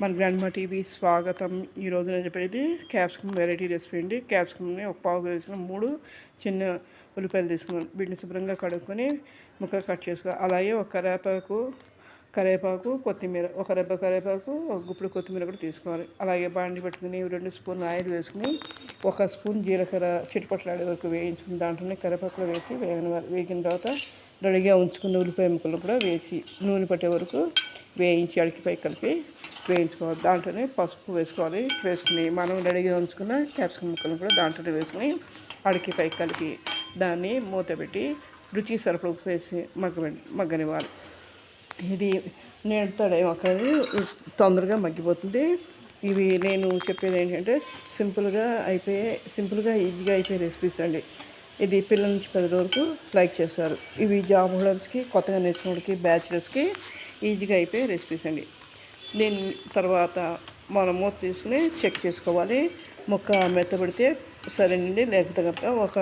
మన grandma TV స్వాగతం. ఈరోజు నేను చెప్పేది క్యాప్సికమ్ వెరైటీ రెసిపీ అండి. క్యాప్సికమ్ని ఒక పావు వేసిన 3 చిన్న ఉల్లిపాయలు తీసుకున్నాను. వీటిని శుభ్రంగా కడుక్కొని ముక్కలు కట్ చేసుకోవాలి. అలాగే ఒక కరివేపాకు, కొత్తిమీర, ఒక రెబ్బ కరివేపాకు, ఒక గుప్పుడు కొత్తిమీర కూడా తీసుకోవాలి. అలాగే బాండి పెట్టుకుని 2 స్పూన్లు ఆయిల్ వేసుకుని 1 స్పూన్ జీలకర్ర చిటపట్లాడే వరకు వేయించుకుని దాంట్లోనే కరివేపాకులు వేసి వేగిన తర్వాత రెడీగా ఉంచుకున్న ఉల్లిపాయ ముక్కలు కూడా వేసి నూనె పట్టే వరకు వేయించి అడికిపై కలిపి వేయించుకోవాలి. దాంట్లోనే పసుపు వేసుకుని మనం రెడీగా ఉంచుకున్న క్యాప్సికమ్ ముక్కలు కూడా దాంట్లోనే వేసుకుని అడికిపై కలిపి దాన్ని మూత పెట్టి రుచి సరిపడ ఉప్పు వేసి మగ్గనివ్వాలి. ఇది నేడుతాడే ఒక తొందరగా మగ్గిపోతుంది. ఇవి నేను చెప్పేది ఏంటంటే సింపుల్గా ఈజీగా అయిపోయే రెసిపీస్ అండి. ఇది పిల్లల నుంచి పెద్ద వరకు లైక్ చేస్తారు. ఇవి జాబ్ హోల్డర్స్కి, కొత్తగా నేర్చుకోవడానికి, బ్యాచిలర్స్కి ఈజీగా అయిపోయే రెసిపీస్ అండి. దీని తర్వాత మనం మూత తీసుకుని చెక్ చేసుకోవాలి. ముక్క మెత్తబడితే సరేనండి, లేకపోతే కనుక ఒక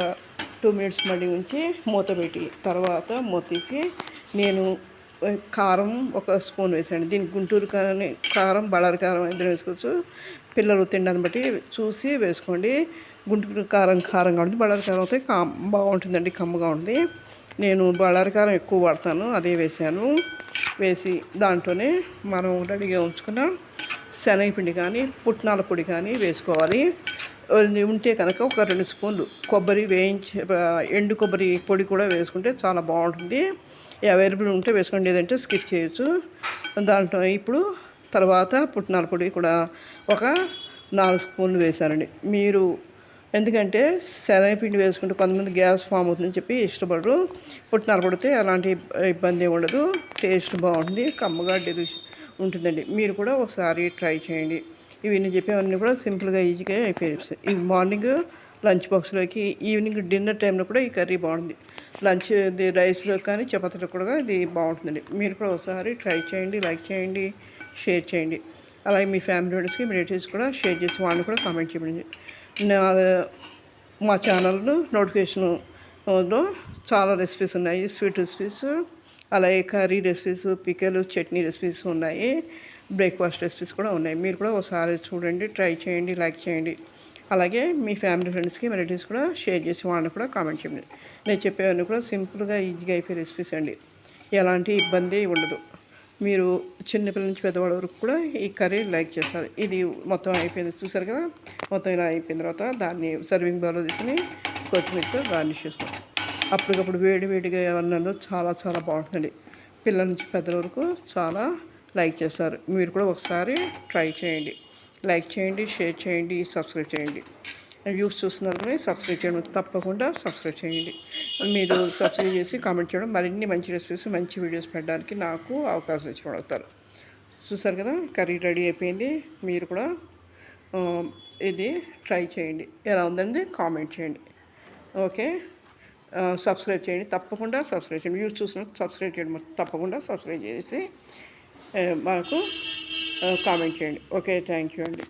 2 మినిట్స్ మళ్ళీ ఉంచి మూత పెట్టి తర్వాత మూత తీసి నేను కారం 1 స్పూన్ వేసాను. దీనికి గుంటూరు కారం, బళ్ళారి కారం ఇద్దరు వేసుకోవచ్చు. పిల్లలు తినడాన్ని బట్టి చూసి వేసుకోండి. గుంటూరు కారంగా ఉంటుంది, బళ్ళారి కారం అయితే బాగుంటుందండి, కమ్మగా ఉంటుంది. నేను బళ్ళారి కారం ఎక్కువ వాడతాను, అదే వేసి దాంట్లోనే మనం రెడీగా ఉంచుకున్న శనగపిండి కానీ పుట్నాల పొడి కానీ వేసుకోవాలి. ఉంటే కనుక ఒక 2 స్పూన్లు ఎండు కొబ్బరి పొడి కూడా వేసుకుంటే చాలా బాగుంటుంది. అవైలబుల్ ఉంటే వేసుకోండి, లేదంటే స్కిప్ చేయొచ్చు. దాంట్లో ఇప్పుడు తర్వాత పుట్నాల పొడి కూడా ఒక 4 స్పూన్లు వేశానండి. మీరు ఎందుకంటే శనగపిండి వేసుకుంటే కొంతమంది గ్యాస్ ఫామ్ అవుతుందని చెప్పి ఇష్టపడరు. పుట్నాలు పడితే అలాంటి ఇబ్బంది ఉండదు, టేస్ట్ బాగుంటుంది, కమ్మగా ఉంటుందండి. మీరు కూడా ఒకసారి ట్రై చేయండి. ఇవి నేను చెప్పేవన్నీ కూడా సింపుల్గా ఈజీగా అయిపోయాయి. ఇవి మార్నింగ్ లంచ్ బాక్స్లోకి, ఈవినింగ్ డిన్నర్ టైంలో కూడా ఈ కర్రీ బాగుంటుంది. రైస్లో కానీ చపాతీలో కూడా ఇది బాగుంటుందండి. మీరు కూడా ఒకసారి ట్రై చేయండి, లైక్ చేయండి, షేర్ చేయండి. అలాగే మీ ఫ్యామిలీ మెంబర్స్కి, మీ రిలేటివ్స్ కూడా షేర్ చేసి వాళ్ళని కూడా కామెంట్ చేయండి. మా ఛానల్లో నోటిఫికేషన్లో చాలా రెసిపీస్ ఉన్నాయి. స్వీట్ రెసిపీస్, అలాగే కర్రీ రెసిపీస్, పికలు, చట్నీ రెసిపీస్ ఉన్నాయి. బ్రేక్ఫాస్ట్ రెసిపీస్ కూడా ఉన్నాయి. మీరు కూడా ఒకసారి చూడండి, ట్రై చేయండి, లైక్ చేయండి. అలాగే మీ ఫ్యామిలీ ఫ్రెండ్స్కి, మీ రిలేటివ్స్ కూడా షేర్ చేసి వాళ్ళని కూడా కామెంట్ చేయండి. నేను చెప్పేవన్నీ కూడా సింపుల్గా ఈజీగా అయిపోయే రెసిపీస్ అండి. ఎలాంటి ఇబ్బంది ఉండదు. మీరు చిన్నపిల్లల నుంచి పెద్దవాళ్ళ వరకు కూడా ఈ కర్రీ లైక్ చేస్తారు. ఇది మొత్తం అయిపోయింది, చూసారు కదా. మొత్తం ఇలా అయిపోయిన తర్వాత దాన్ని సర్వింగ్ బౌల్లో తీసుకుని కొత్తిమీరతో గార్నిష్ చేసుకోండి. అప్పటికప్పుడు వేడిగా అన్నంలో చాలా చాలా బాగుంటుంది. పిల్లల నుంచి పెద్దల వరకు చాలా లైక్ చేస్తారు. మీరు కూడా ఒకసారి ట్రై చేయండి. లైక్ చేయండి, షేర్ చేయండి, సబ్స్క్రైబ్ చేయండి. వ్యూస్ చూస్తున్నారు కానీ సబ్స్క్రైబ్ చేయడం తప్పకుండా సబ్స్క్రైబ్ చేయండి. మీరు సబ్స్క్రైబ్ చేసి కామెంట్ చేయడం మరిన్ని మంచి రెసిపీస్, మంచి వీడియోస్ పెట్టడానికి నాకు అవకాశం ఇచ్చి అడుగుతారు. చూసారు కదా, కర్రీ రెడీ అయిపోయింది. మీరు కూడా ఇది ట్రై చేయండి. ఎలా ఉందండి కామెంట్ చేయండి. ఓకే, సబ్స్క్రైబ్ చేయండి, తప్పకుండా సబ్స్క్రైబ్ చేయండి. వ్యూస్ చూసినప్పుడు సబ్స్క్రైబ్ చేయడం తప్పకుండా సబ్స్క్రైబ్ చేసి మాకు కామెంట్ చేయండి. ఓకే, థ్యాంక్ యూ అండి.